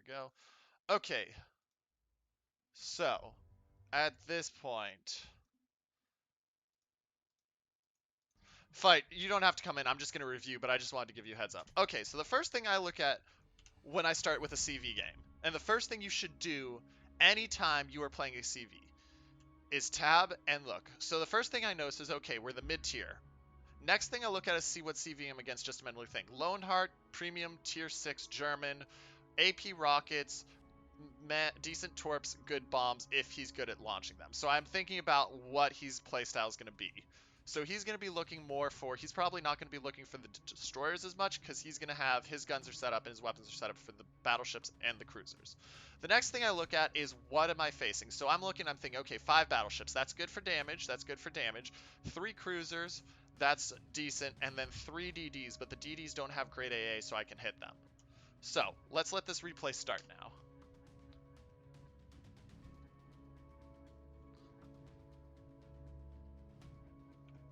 we go. Okay, so at this point, Fight, you don't have to come in. I'm just going to review, but I just wanted to give you a heads up. Okay, so the first thing I look at when I start with a CV game, and the first thing you should do anytime you are playing a CV, is tab and look. So the first thing I notice is, okay, we're the mid-tier. Next thing I look at is see what CV I'm against, just to mentally think. Loneheart, Premium, Tier 6, German, AP Rockets, decent torps, good bombs if he's good at launching them. So I'm thinking about what his playstyle is going to be. So he's going to be looking more for, he's probably not going to be looking for the destroyers as much because he's going to have, his guns are set up and his weapons are set up for the battleships and the cruisers. The next thing I look at is what am I facing? So I'm thinking, okay, 5 battleships, that's good for damage, 3 cruisers, that's decent, and then 3 DDs, but the DDs don't have great AA so I can hit them. So let's let this replay start now.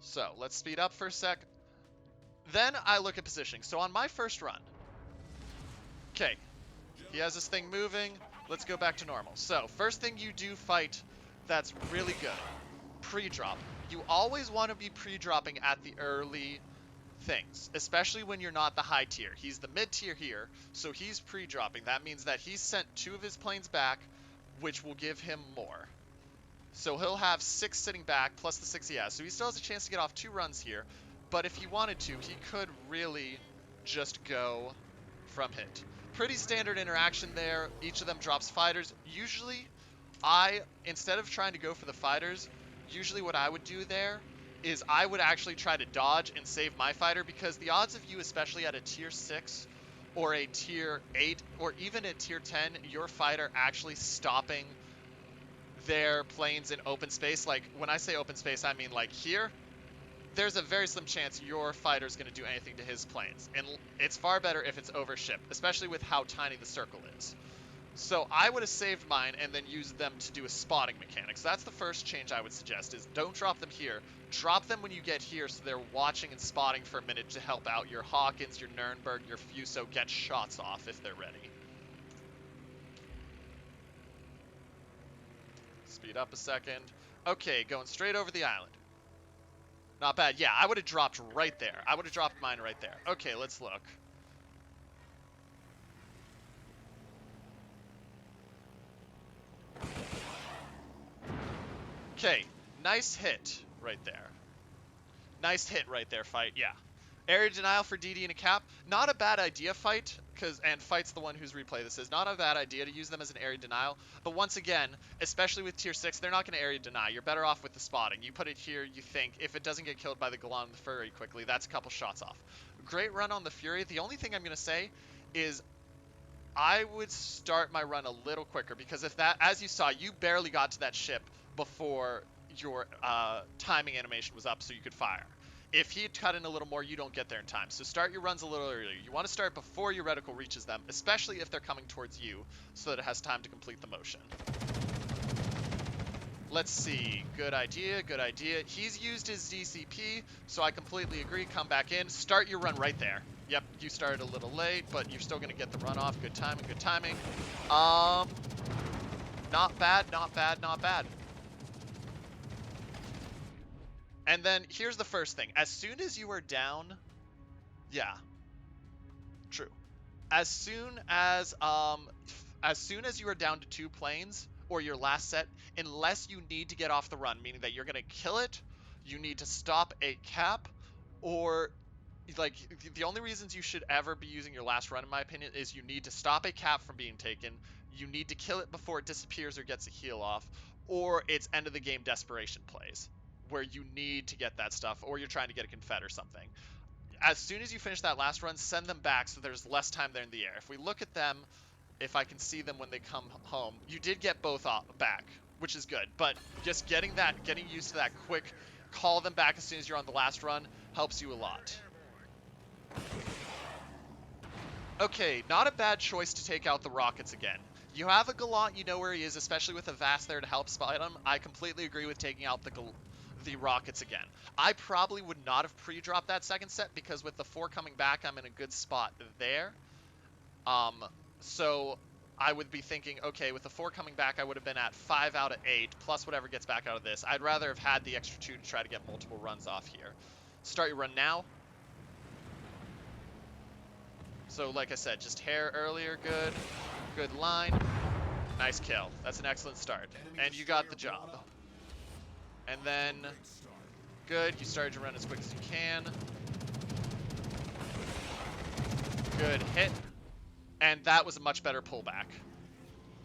So let's speed up for a sec. Then I look at positioning. So on my first run, okay, he has this thing moving. Let's go back to normal. So first thing you do fight that's really good, pre-drop. You always want to be pre-dropping at the early things, especially when you're not the high tier. He's the mid tier here, so he's pre-dropping. That means that he's sent 2 of his planes back, which will give him more. So he'll have 6 sitting back, plus the 6 he has. So he still has a chance to get off 2 runs here. But if he wanted to, he could really just go from hit. Pretty standard interaction there. Each of them drops fighters. Usually, instead of trying to go for the fighters, usually what I would do there is I would actually try to dodge and save my fighter, because the odds of you, especially at a tier 6 or a tier 8 or even a tier 10, your fighter actually stopping their planes in open space, like when I say open space, I mean like here, there's a very slim chance your fighter's going to do anything to his planes. And it's far better if it's over ship, especially with how tiny the circle is. So I would have saved mine and then used them to do a spotting mechanic. So that's the first change I would suggest, is don't drop them here. Drop them when you get here so they're watching and spotting for a minute to help out your Hawkins, your Nürnberg, your Fuso get shots off if they're ready. Speed up a second. Okay, going straight over the island. Not bad. Yeah, I would have dropped right there. I would have dropped mine right there. Okay, let's look. Okay, nice hit right there. Nice hit right there, Fight. Yeah. Area denial for DD and a cap. Not a bad idea, Fight, and Fight's the one whose replay this is. Not a bad idea to use them as an area denial. But once again, especially with tier 6, they're not going to area deny. You're better off with the spotting. You put it here, you think, if it doesn't get killed by the Galan and the Fury quickly, that's a couple shots off. Great run on the Fury. The only thing I'm going to say is I would start my run a little quicker, because if that, as you saw, you barely got to that ship before your timing animation was up so you could fire. If he had cut in a little more, you don't get there in time. So start your runs a little earlier. You want to start before your reticle reaches them, especially if they're coming towards you, so that it has time to complete the motion. Let's see. Good idea, good idea. He's used his DCP, so I completely agree. Come back in. Start your run right there. Yep, you started a little late, but you're still going to get the run off. Good timing, good timing. Not bad, not bad, not bad. And then here's the first thing. As soon as you are down, yeah, true. As soon as you are down to 2 planes or your last set, unless you need to get off the run, meaning that you're gonna kill it, you need to stop a cap, or like the only reasons you should ever be using your last run, in my opinion, is you need to stop a cap from being taken, you need to kill it before it disappears or gets a heal off, or it's end of the game desperation plays, where you need to get that stuff, or you're trying to get a confed or something. As soon as you finish that last run, send them back so there's less time there in the air. If we look at them, if I can see them when they come home, you did get both back, which is good. But just getting used to that quick, call them back as soon as you're on the last run, helps you a lot. Okay, not a bad choice to take out the rockets again. You have a Gallant, you know where he is, especially with a Vast there to help spot him. I completely agree with taking out the rockets again. I probably would not have pre-dropped that second set, because with the 4 coming back, I'm in a good spot there. So I would be thinking, okay, with the 4 coming back, I would have been at 5 out of 8, plus whatever gets back out of this. I'd rather have had the extra 2 to try to get multiple runs off here. Start your run now. So like I said, just hair earlier, good. Good line. Nice kill. That's an excellent start. And you got the job. And then, good, you started your run as quick as you can. Good hit. And that was a much better pullback.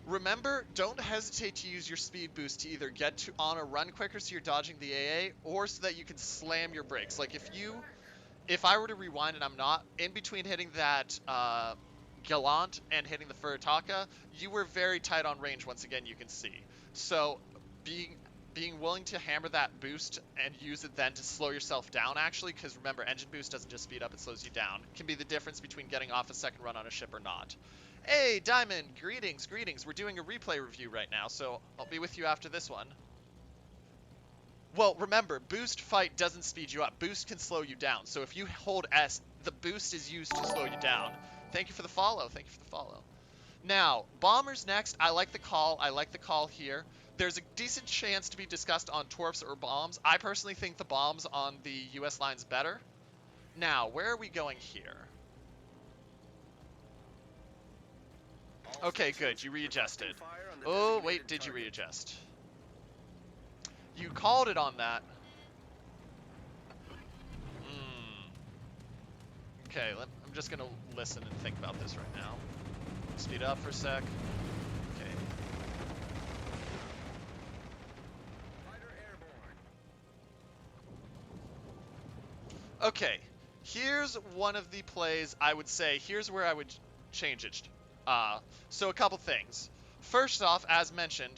Remember, don't hesitate to use your speed boost to either get to on a run quicker so you're dodging the AA, or so that you can slam your brakes. Like if I were to rewind and I'm not, in between hitting that Gallant and hitting the Furitaka, you were very tight on range once again, you can see. So being willing to hammer that boost and use it then to slow yourself down actually, because remember, engine boost doesn't just speed up, it slows you down, can be the difference between getting off a second run on a ship or not. Hey, Diamond, greetings, greetings. We're doing a replay review right now, so I'll be with you after this one. Well, remember, boost fight doesn't speed you up. Boost can slow you down. So if you hold S, the boost is used to slow you down. Thank you for the follow. Thank you for the follow. Now, bombers next. I like the call. I like the call here. There's a decent chance to be discussed on torps or bombs. I personally think the bombs on the US line's better. Now, where are we going here? Okay, good. You readjusted. Oh, wait, did you readjust? You called it on that. Okay, I'm just going to listen and think about this right now. Speed up for a sec. Okay. Okay, here's one of the plays I would say. Here's where I would change it. So a couple things. First off, as mentioned,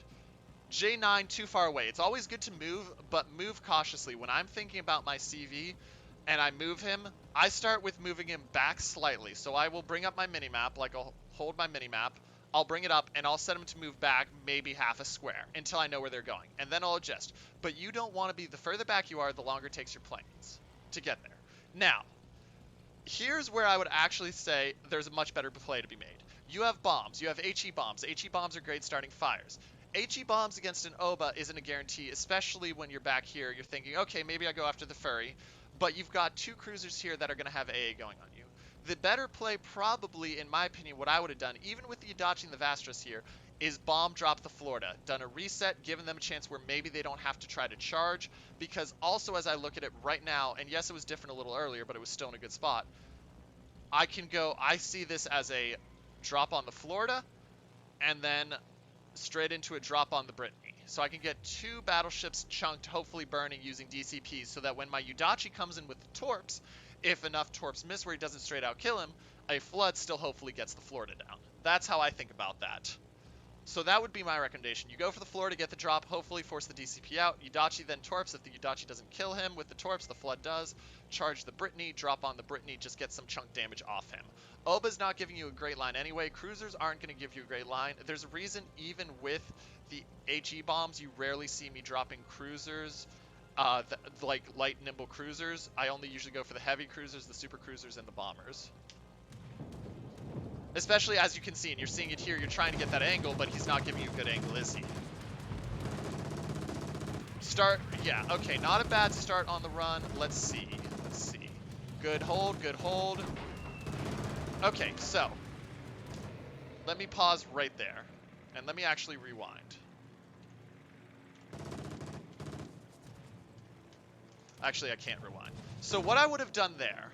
J9 too far away. It's always good to move, but move cautiously. When I'm thinking about my CV and I move him, I start with moving him back slightly. So I will bring up my minimap, like I'll hold my minimap, I'll bring it up, and I'll set him to move back maybe half a square until I know where they're going. And then I'll adjust. But you don't want to be, the further back you are, the longer it takes your planes to get there. Now, here's where I would actually say there's a much better play to be made. You have bombs. You have HE bombs. HE bombs are great starting fires. HE bombs against an OBA isn't a guarantee, especially when you're back here. You're thinking, okay, maybe I go after the Furry, but you've got 2 cruisers here that are going to have AA going on you. The better play probably, in my opinion, what I would have done, even with the Adachi and the Vastras here, is bomb drop the Florida. Done a reset, given them a chance where maybe they don't have to try to charge, because also as I look at it right now, and yes, it was different a little earlier, but it was still in a good spot, I see this as a drop on the Florida, and then straight into a drop on the Brittany. So I can get 2 battleships chunked, hopefully burning using DCPs, so that when my Udachi comes in with the torps, if enough torps miss where he doesn't straight out kill him, a flood still hopefully gets the Florida down. That's how I think about that. So that would be my recommendation. You go for the Florida, get the drop, hopefully force the DCP out. Udachi then torps. If the Udachi doesn't kill him with the torps, the flood does. Charge the Brittany, drop on the Brittany, just get some chunk damage off him. Oba's not giving you a great line anyway. Cruisers aren't going to give you a great line. There's a reason even with the HE bombs, you rarely see me dropping cruisers, like light nimble cruisers. I only usually go for the heavy cruisers, the super cruisers, and the bombers. Especially as you can see, and you're seeing it here, you're trying to get that angle, but he's not giving you a good angle, is he? Start, yeah, okay, not a bad start on the run. Let's see. Good hold, good hold. Okay, so let me pause right there, and let me actually rewind. Actually, I can't rewind. So what I would have done there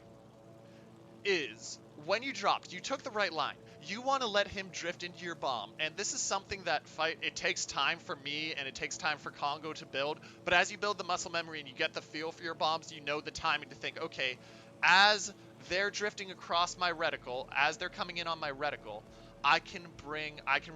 is, when you dropped, you took the right line. You want to let him drift into your bomb, and this is something that it takes time for me, and it takes time for Congo to build, but as you build the muscle memory and you get the feel for your bombs, you know the timing to think, okay, as they're drifting across my reticle, as they're coming in on my reticle, I can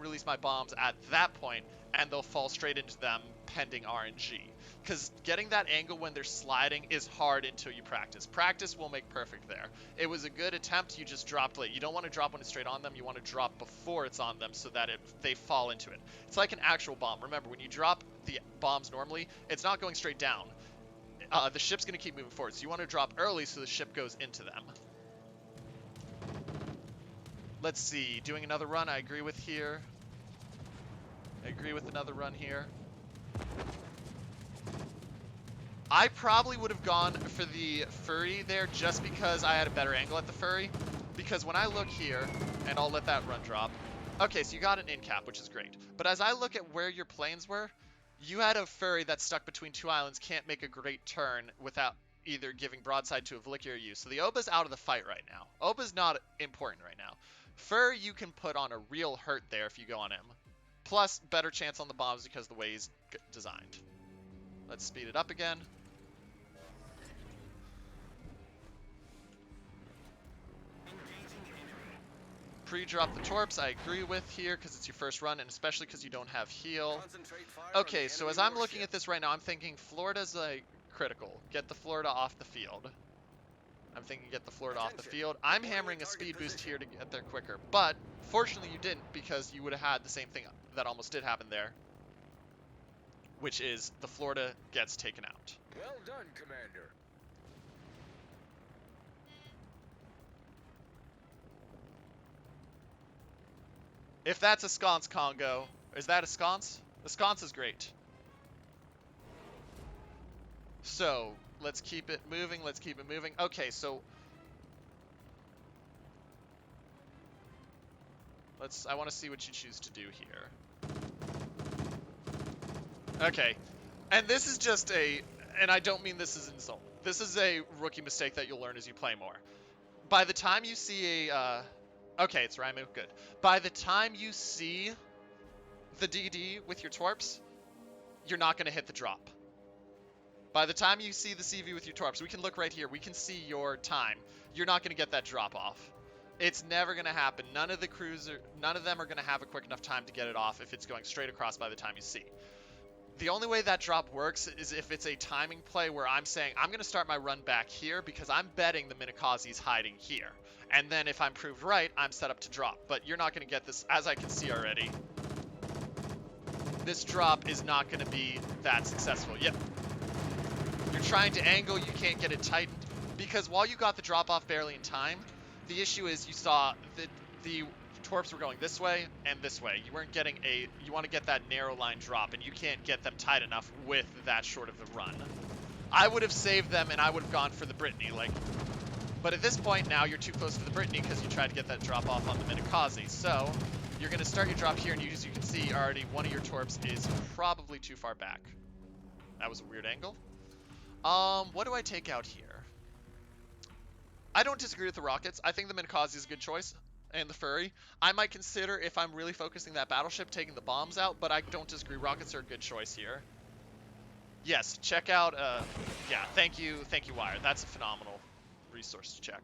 release my bombs at that point, and they'll fall straight into them pending RNG. Because getting that angle when they're sliding is hard until you practice. Practice will make perfect there. It was a good attempt, you just dropped late. You don't want to drop when it's straight on them, you want to drop before it's on them so that they fall into it. It's like an actual bomb. Remember, when you drop the bombs normally, it's not going straight down. The ship's going to keep moving forward, so you want to drop early so the ship goes into them. Let's see. Doing another run, I agree with here. I agree with another run here. I probably would have gone for the furry there just because I had a better angle at the furry. Because when I look here, and I'll let that run drop. Okay, so you got an in cap, which is great. But as I look at where your planes were, you had a furry that's stuck between two islands, can't make a great turn without either giving broadside to a Vlicky or you. So the Oba's out of the fight right now. Oba's not important right now. Fur, you can put on a real hurt there if you go on him. Plus, better chance on the bombs because of the way he's designed. Let's speed it up again. Pre-drop the torps, I agree with here because it's your first run, and especially because you don't have heal. Okay, so as I'm looking at this right now, I'm thinking Florida's a critical. Get the Florida off the field. I'm thinking get the Florida off the field. I'm hammering a speed boost here to get there quicker, but fortunately you didn't because you would have had the same thing that almost did happen there, which is the Florida gets taken out. Well done, Commander. If that's a sconce, Congo, is that a sconce? The sconce is great. So, let's keep it moving, let's keep it moving. Okay, so I want to see what you choose to do here. Okay, and this is just and I don't mean this as an insult. This is a rookie mistake that you'll learn as you play more. By the time you see okay, it's Raimu, good. By the time you see the DD with your torps, you're not going to hit the drop. By the time you see the CV with your torps, we can look right here, we can see your time. You're not going to get that drop off. It's never going to happen. None of them are going to have a quick enough time to get it off if it's going straight across by the time you see. The only way that drop works is if it's a timing play where I'm saying, I'm going to start my run back here because I'm betting the Minakaze's hiding here. And then if I'm proved right, I'm set up to drop. But you're not going to get this, as I can see already. This drop is not going to be that successful. Yep. You're trying to angle, you can't get it tightened. Because while you got the drop off barely in time, the issue is you saw the torps were going this way and this way. You weren't getting you want to get that narrow line drop, and you can't get them tight enough with that short of the run. I would have saved them, and I would have gone for the Brittany, but at this point now you're too close to the Brittany because you tried to get that drop off on the Minakaze. So you're going to start your drop here, and as you can see already, one of your torps is probably too far back. That was a weird angle. What do I take out here? I don't disagree with the rockets. I think the Minakaze is a good choice. And the furry. I might consider, if I'm really focusing that battleship, taking the bombs out, but I don't disagree. Rockets are a good choice here. Yes, check out, yeah, thank you, Wire. That's a phenomenal resource to check.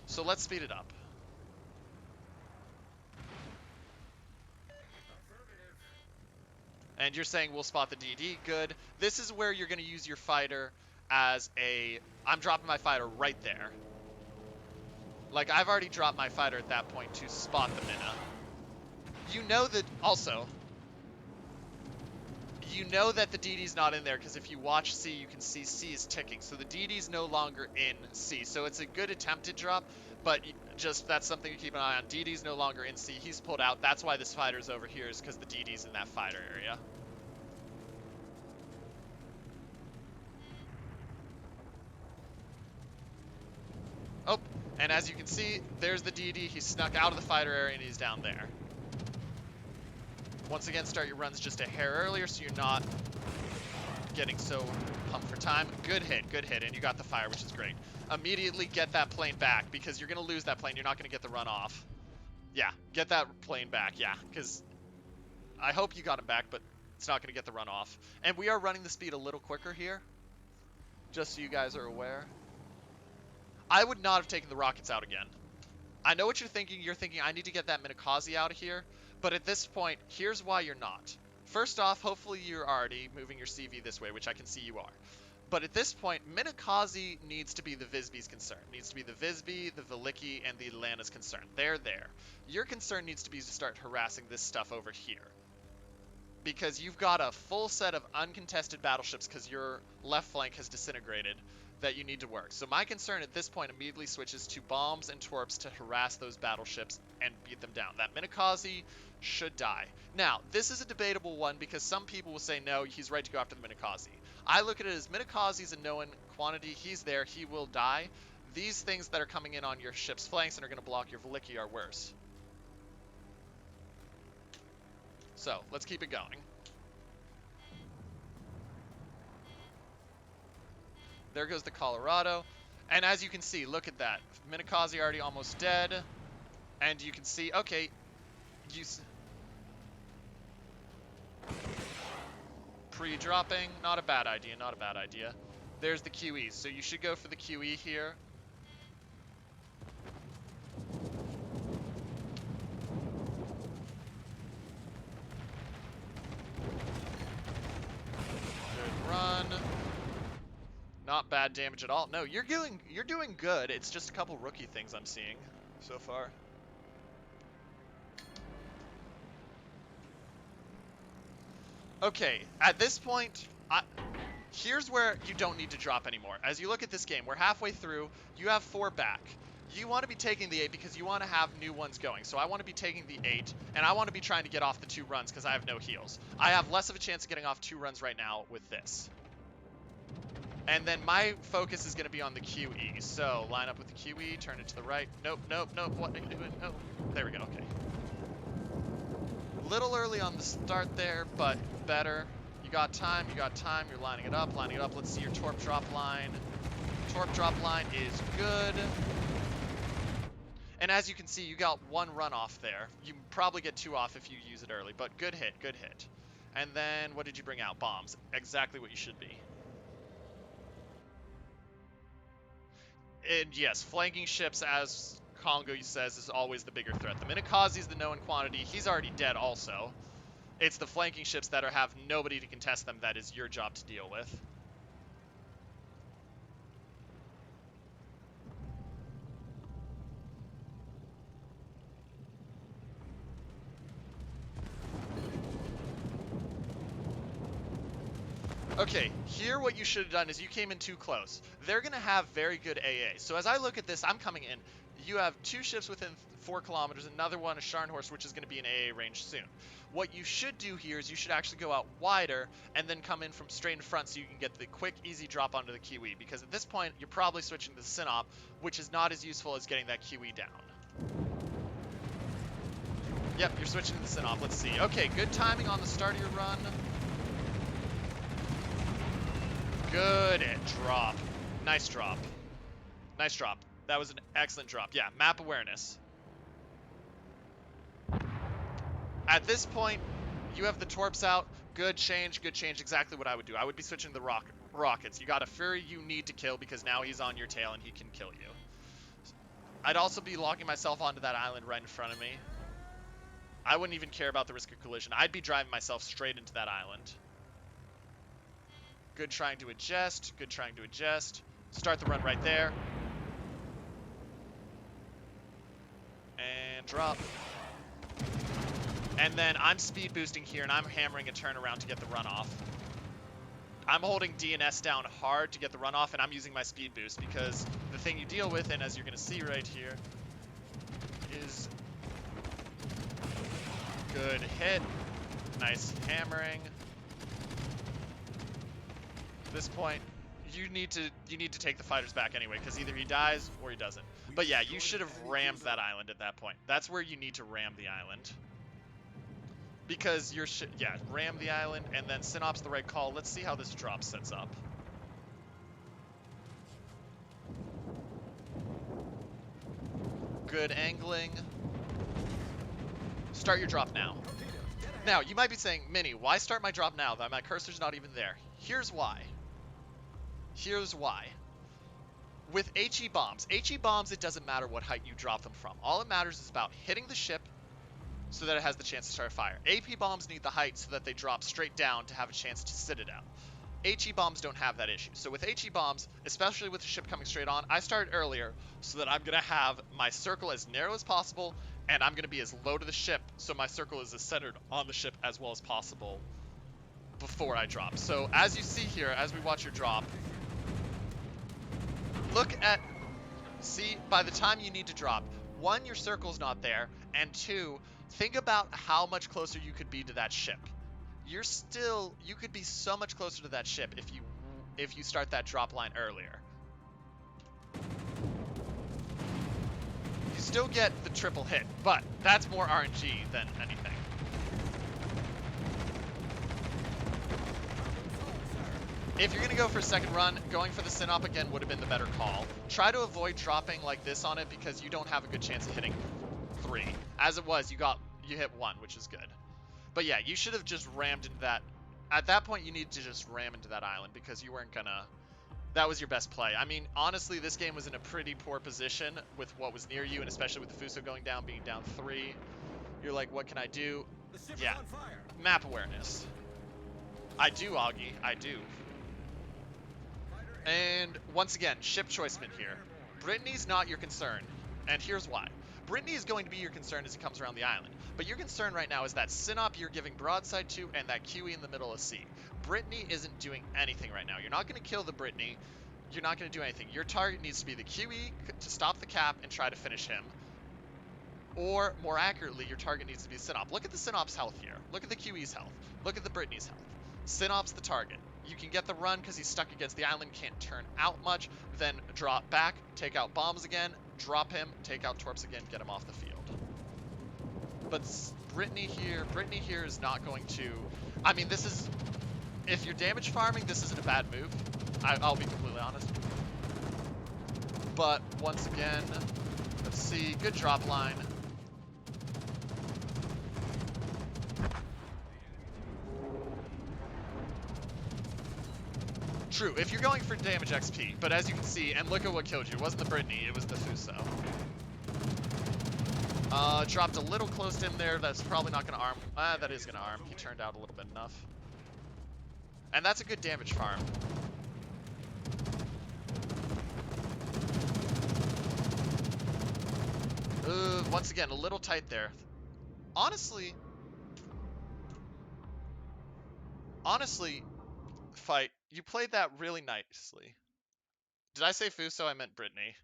So let's speed it up. And you're saying we'll spot the DD, good. This is where you're going to use your fighter as I'm dropping my fighter right there. Like, I've already dropped my fighter at that point to spot the Mina. You know that, also, you know that the DD's not in there, because if you watch C, you can see C is ticking. So the DD's no longer in C. So it's a good attempted drop, but just that's something to keep an eye on. DD's no longer in C. He's pulled out. That's why this fighter's over here, is because the DD's in that fighter area. Oh, and as you can see, there's the DD. He snuck out of the fighter area and he's down there. Once again, start your runs just a hair earlier so you're not getting so pumped for time. Good hit, and you got the fire, which is great. Immediately get that plane back because you're going to lose that plane. You're not going to get the run off. Yeah, get that plane back, yeah, because I hope you got him back, but it's not going to get the run off. And we are running the speed a little quicker here, just so you guys are aware. I would not have taken the rockets out again. I know what you're thinking. You're thinking, I need to get that Minakaze out of here. But at this point, here's why you're not. First off, hopefully you're already moving your CV this way, which I can see you are. But at this point, Minakaze needs to be the Visby's concern. Needs to be the Visby, the Vlicky, and the Atlanta's concern. They're there. Your concern needs to be to start harassing this stuff over here. Because you've got a full set of uncontested battleships because your left flank has disintegrated that you need to work. So my concern at this point immediately switches to bombs and torps to harass those battleships and beat them down. That Minakaze should die. Now, this is a debatable one because some people will say, no, he's right to go after the Minakaze. I look at it as Minakaze is a known quantity. He's there. He will die. These things that are coming in on your ship's flanks and are going to block your Veliki are worse. So, let's keep it going. There goes the Colorado. And as you can see, look at that. Minakaze already almost dead. And you can see, okay, pre-dropping, not a bad idea, not a bad idea. There's the QEs, so you should go for the QE here. Good run. Not bad damage at all. No, you're doing good. It's just a couple rookie things I'm seeing so far. Okay, at this point, here's where you don't need to drop anymore. As you look at this game, we're halfway through. You have 4 back. You want to be taking the 8 because you want to have new ones going. So I want to be taking the 8, and I want to be trying to get off the 2 runs because I have no heals. I have less of a chance of getting off 2 runs right now with this. And then my focus is going to be on the QE. So line up with the QE, turn it to the right. Nope, nope, nope. What are you doing? Oh, there we go. Okay. Little early on the start there, but better. You got time, you're lining it up. Let's see your torp drop line. Torp drop line is good. And as you can see, you got 1 run off there. You probably get 2 off if you use it early, but good hit, good hit. And then, what did you bring out? Bombs. Exactly what you should be. And yes, flanking ships, as Congo says, is always the bigger threat. The Minakaze is the known quantity. He's already dead also. It's the flanking ships that have nobody to contest them that is your job to deal with. Okay, here what you should have done is you came in too close. They're going to have very good AA. So as I look at this, I'm coming in. You have 2 ships within 4 kilometers, another one, a Scharnhorst, which is going to be in AA range soon. What you should do here is you should actually go out wider and then come in from straight in front so you can get the quick, easy drop onto the Kiwi. Because at this point, you're probably switching to the Sinop, which is not as useful as getting that Kiwi down. Yep, you're switching to the Sinop. Let's see. Okay, good timing on the start of your run. Good drop. Nice drop. Nice drop. That was an excellent drop. Yeah, map awareness. At this point, you have the torps out. Good change, exactly what I would do. I would be switching to the rockets. You got a Fury you need to kill because now he's on your tail and he can kill you. I'd also be locking myself onto that island right in front of me. I wouldn't even care about the risk of collision. I'd be driving myself straight into that island. Good trying to adjust. Good trying to adjust. Start the run right there. And drop. And then I'm speed boosting here, and I'm hammering a turnaround to get the run off. I'm holding DNS down hard to get the run off, and I'm using my speed boost because the thing you deal with, and as you're going to see right here, is good hit. Nice hammering. At this point, you need to take the fighters back anyway, because either he dies or he doesn't. But yeah, you should have rammed that island at that point. That's where you need to ram the island. Because you're yeah, ram the island, and then Synop's the right call. Let's see how this drop sets up. Good angling. Start your drop now. Now, you might be saying, Mini, why start my drop now? My cursor's not even there. Here's why. Here's why. With HE bombs, it doesn't matter what height you drop them from. All it matters is about hitting the ship so that it has the chance to start a fire. AP bombs need the height so that they drop straight down to have a chance to sit it out. HE bombs don't have that issue. So with HE bombs, especially with the ship coming straight on, I started earlier so that I'm going to have my circle as narrow as possible, and I'm going to be as low to the ship so my circle is as centered on the ship as well as possible before I drop. So as you see here, as we watch your drop, look at, see, by the time you need to drop, one, your circle's not there, and two, think about how much closer you could be to that ship. You could be so much closer to that ship if you start that drop line earlier. You still get the triple hit, but that's more RNG than anything. If you're going to go for a second run, going for the Synop again would have been the better call. Try to avoid dropping like this on it because you don't have a good chance of hitting 3. As it was, you hit 1, which is good. But yeah, you should have just rammed into that. At that point, you need to just ram into that island because you weren't gonna... That was your best play. I mean, honestly, this game was in a pretty poor position with what was near you, and especially with the Fuso going down, being down 3. You're like, what can I do? Yeah, map awareness. I do, Augie, I do. And once again, ship choiceman here. Brittany's not your concern, and here's why. Brittany is going to be your concern as it comes around the island, but your concern right now is that Synop you're giving broadside to and that QE in the middle of C. Brittany isn't doing anything right now. You're not going to kill the Brittany. You're not going to do anything. Your target needs to be the QE to stop the cap and try to finish him. Or, more accurately, your target needs to be Synop. Look at the Synop's health here. Look at the QE's health. Look at the Brittany's health. Synop's the target. You can get the run because he's stuck against the island, can't turn out much, then drop back, take out bombs again, drop him, take out torps again, get him off the field. But Brittany here is not going to... I mean, this is... If you're damage farming, this isn't a bad move. I'll be completely honest. But once again, let's see, good drop line. True, if you're going for damage XP, but as you can see, and look at what killed you, it wasn't the Brittany, it was the Fuso. Dropped a little close to him there, that's probably not going to arm. That is going to arm, he turned out a little bit enough. And that's a good damage farm. Once again, a little tight there. Honestly, Fight, you played that really nicely. Did I say Fuso? I meant Brittany.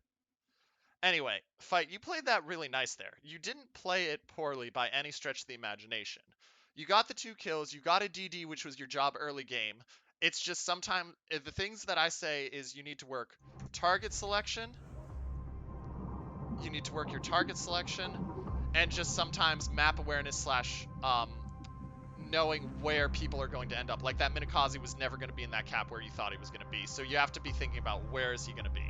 Anyway, Fight, you played that really nice there. You didn't play it poorly by any stretch of the imagination. You got the 2 kills, you got a DD, which was your job early game. It's just sometimes, the things that I say is you need to work target selection, you need to work your target selection, and just sometimes map awareness slash knowing where people are going to end up. Like that Minakaze was never going to be in that cap where you thought he was going to be. So you have to be thinking about where is he going to be.